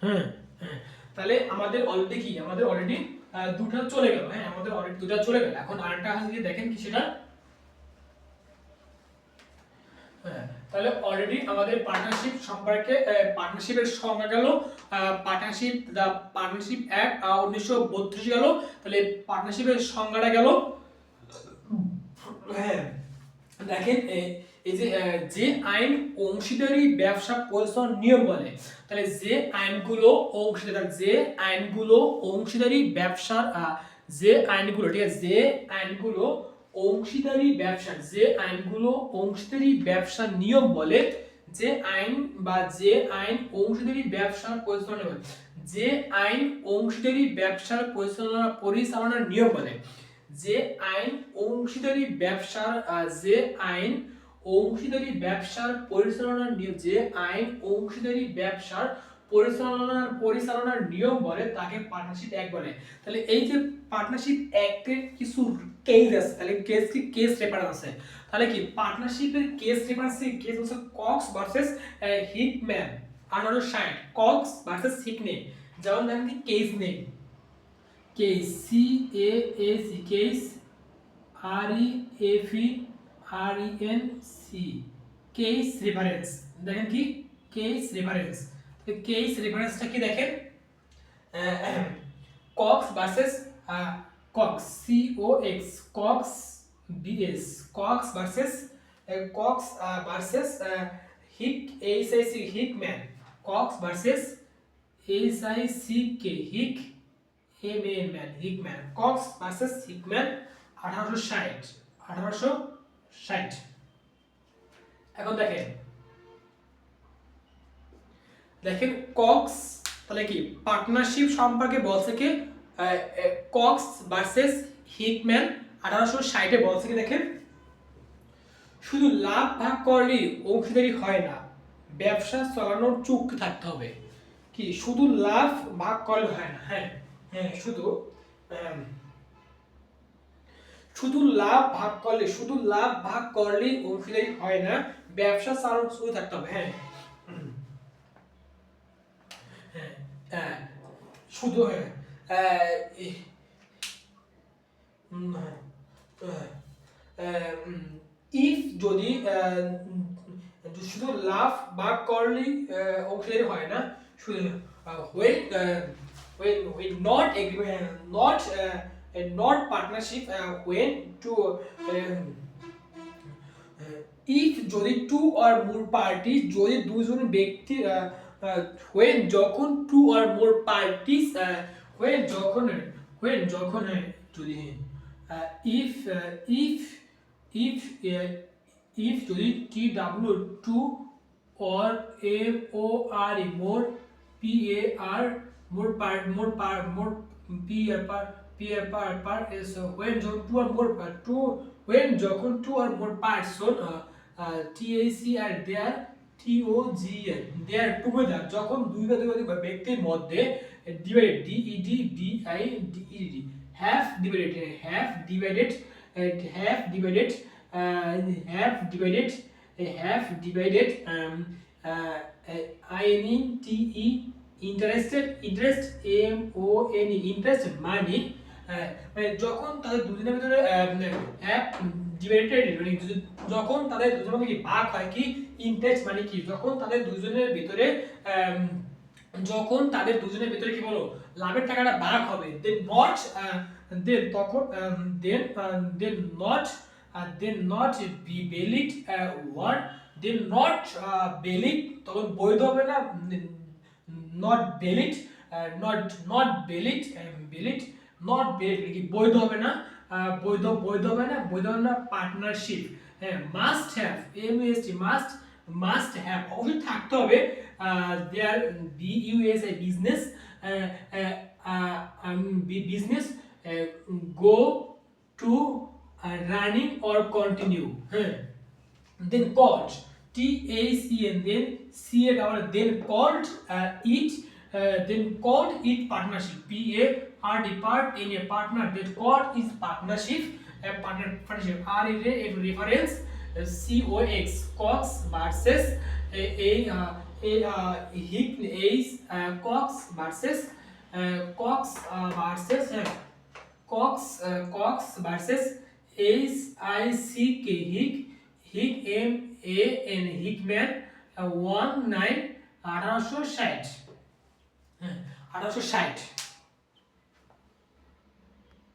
হ্যাঁ হ্যাঁ, তাহলে আমাদের অলরেডি কি, আমাদের অলরেডি দুটো চলে গেল। হ্যাঁ, আমাদের অলরেডি দুটো চলে গেল। এখন আরেকটা আছে যে দেখেন কি সেটা, হ্যাঁ, তাহলে অলরেডি আমাদের পার্টনারশিপ সম্পর্কে পার্টনারশিপের সংজ্ঞা গেল। পার্টনারশিপ অ্যাক্ট 1932 গেল। তাহলে পার্টনারশিপের সংজ্ঞাটা গেল। হ্যাঁ, দেখেন এই যে যে আইন অংশীদারি ব্যবসা পরিচালনার নিয়ম বলে, তাহলে যে আইনগুলো অংশীদারি ব্যবসার যে আইনগুলো, ঠিক আছে, যে আইনগুলো অংশীদারি ব্যবসার নিয়ম বলে, যে আইন বা যে আইন অংশীদারি ব্যবসার পরিচালনা বলে, যে আইন অংশীদারি ব্যবসার পরিচালনার নিয়ম বলে, যে আইন অংশীদারি ব্যবসার যে আইন পরিচালনার নিয়ম, যে আইন অংশীদারি ব্যবসার পরিচালনার নিয়ম বলে তাকে পার্টনারশিপ অ্যাক্ট বলে। তাহলে এই যে পার্টনারশিপ অ্যাক্টের কিছু কেস আছে, তাহলে কেস রেফারেন্স আছে। তাহলে কি পার্টনারশিপের কেস রেফারেন্স, কেস হচ্ছে Cox versus Hickman 1860, Cox versus হিকনে। যেমন দেখেন কি case name, case CASE, case REFERENC, case reference. দেখেন কি কেস রেফারেন্স, কেস রেফারেন্সটা কি দেখেন, Cox versus Cox COX, Cox BS, Cox versus HIC Hickman, Cox versus HICK Hickman, Hickman, Cox versus Hickman 1860। এখন দেখেন কক্স, তাহলে কি partnership সম্পর্কে বলছে কি, কক্স ভার্সেস হিকম্যান 1860 বলছে কি, দেখেন শুধু লাভ ভাগ করলেই অংশীদারি হয় না, ব্যবসা চালানোর চুক্তি থাকতে হবে। কি শুধু লাভ ভাগ করলে হয় না, হ্যাঁ হ্যাঁ, শুধু লাভ ভাগ করলেই অংশীদারি হয় না, ব্যবসা চালানোর চুক্তি থাকতে হবে। হ্যাঁ হ্যাঁ হ্যাঁ, শুধু হ্যাঁ ইফ যদি শুধু লাভ ভাগ করলেই অংশীদারি হয় না, শুধু when not agreement, not partnership, when to if যদি টু অর মোর পার্টি, যদি দুজন ব্যক্তি when যখন two or more parties, when যখন যদি if if if যদি TW two or MORE more PAR more PAR is when two or more when যখন two or more person TAC are there TOGN they are together, যখন দুই বা একাধিক ব্যক্তির মধ্যে divided DED have divided INTE interested interest MONE interest money, মানে যখন তাদের দুজনের ভিতরে have divided মানে যখন তাদের দুজনের মধ্যে কি ভাগ হয়, কি ইন্টারেস্ট মানে কি যখন তাদের দুজনের ভিতরে কি বলো লাভের টাকাটা ভাগ হবে, then not then তখন then not be valid what then not valid, তখন বৈধ হবে না, not valid কি বৈধ হবে না, বৈধ হবে না পার্টনারশিপ। হ্যাঁ, মাস্ট হ্যাভ মাস্ট হ্যাভ অবশ্যই থাকতে হবে, দেয়ার business go to running or continue, then called TACN, then CA then called it partnership, PARD part in a partner, that called is partnership, partnership R is a reference, COX versus Hick H Cox versus Cox versus H I C K Hick Hick M A N Hickman 1860 1860